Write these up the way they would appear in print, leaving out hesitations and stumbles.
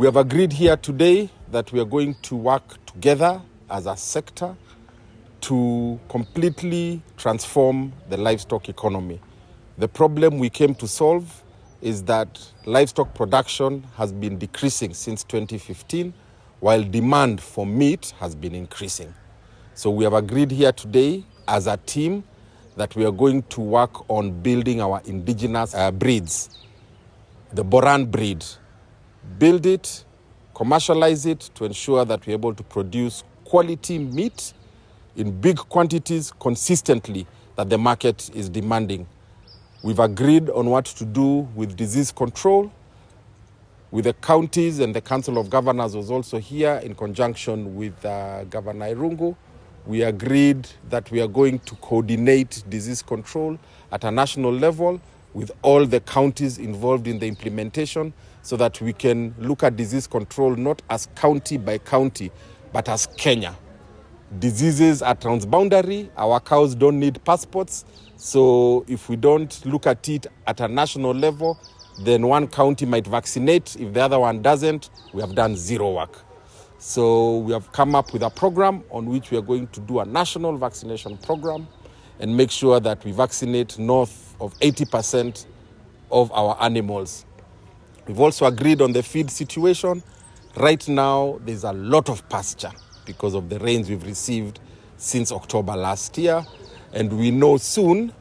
We have agreed here today that we are going to work together as a sector to completely transform the livestock economy. The problem we came to solve is that livestock production has been decreasing since 2015, while demand for meat has been increasing. So we have agreed here today as a team that we are going to work on building our indigenous breeds, the Boran breed. Build it, commercialize it to ensure that we're able to produce quality meat in big quantities consistently that the market is demanding. We've agreed on what to do with disease control. With the counties, and the Council of Governors was also here in conjunction with Governor Irungu. We agreed that we are going to coordinate disease control at a national level with all the counties involved in the implementation so that we can look at disease control not as county by county, but as Kenya. Diseases are transboundary. Our cows don't need passports. So if we don't look at it at a national level, then one county might vaccinate. If the other one doesn't, we have done zero work. So we have come up with a program on which we are going to do a national vaccination program and make sure that we vaccinate north of 80% of our animals. We've also agreed on the feed situation. Right now, there's a lot of pasture because of the rains we've received since October last year. And we know soon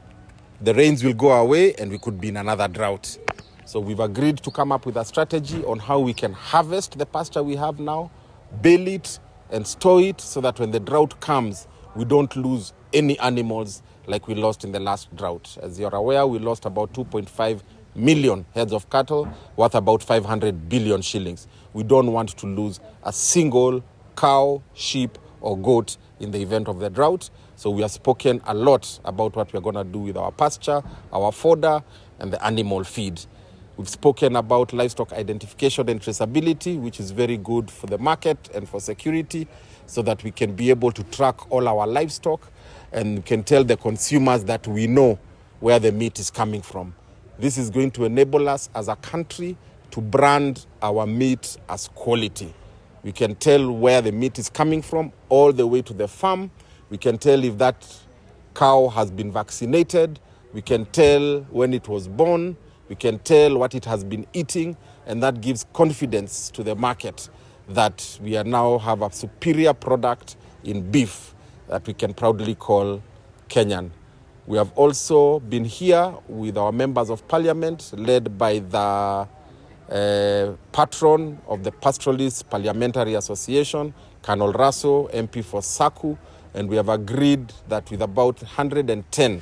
the rains will go away and we could be in another drought. So we've agreed to come up with a strategy on how we can harvest the pasture we have now, bale it and store it so that when the drought comes, we don't lose any animals like we lost in the last drought. As you're aware, we lost about 2.5 million heads of cattle worth about 500 billion shillings. We don't want to lose a single cow, sheep or goat in the event of the drought. So we have spoken a lot about what we're going to do with our pasture, our fodder and the animal feed. We've spoken about livestock identification and traceability, which is very good for the market and for security, so that we can be able to track all our livestock and can tell the consumers that we know where the meat is coming from. This is going to enable us as a country to brand our meat as quality. We can tell where the meat is coming from all the way to the farm. We can tell if that cow has been vaccinated. We can tell when it was born. We can tell what it has been eating, and that gives confidence to the market that we are now have a superior product in beef that we can proudly call Kenyan. We have also been here with our members of parliament, led by the patron of the Pastoralist Parliamentary Association, Colonel Rasso, MP for Saku, and we have agreed that with about 110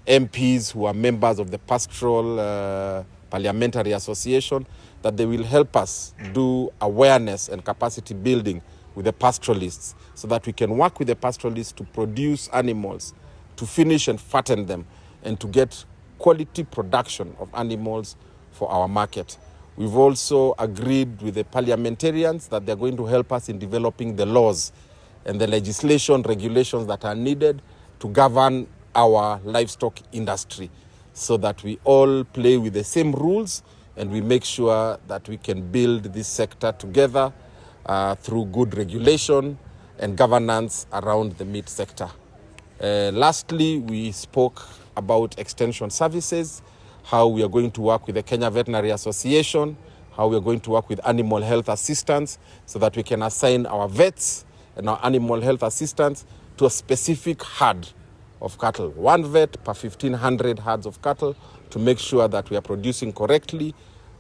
MPs who are members of the Pastoral Parliamentary Association, that they will help us do awareness and capacity building with the pastoralists so that we can work with the pastoralists to produce animals, to finish and fatten them, and to get quality production of animals for our market. We've also agreed with the parliamentarians that they're going to help us in developing the laws and the legislation, regulations that are needed to govern our livestock industry so that we all play with the same rules and we make sure that we can build this sector together through good regulation and governance around the meat sector. Lastly, we spoke about extension services, how we are going to work with the Kenya Veterinary Association, how we are going to work with animal health assistants so that we can assign our vets and our animal health assistants to a specific herd of cattle. One vet per 1,500 herds of cattle to make sure that we are producing correctly.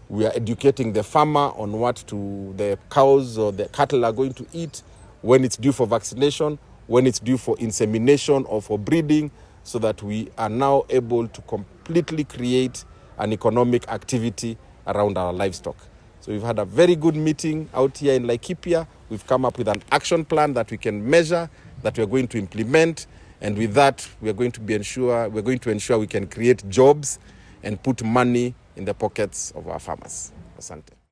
We are educating the farmer on what the cows or the cattle are going to eat, when it's due for vaccination, when it's due for insemination or for breeding, so that we are now able to completely create an economic activity around our livestock. So we've had a very good meeting out here in Laikipia. We've come up with an action plan that we can measure, that we're going to implement. And with that, we're going to ensure we can create jobs and put money in the pockets of our farmers. Asante.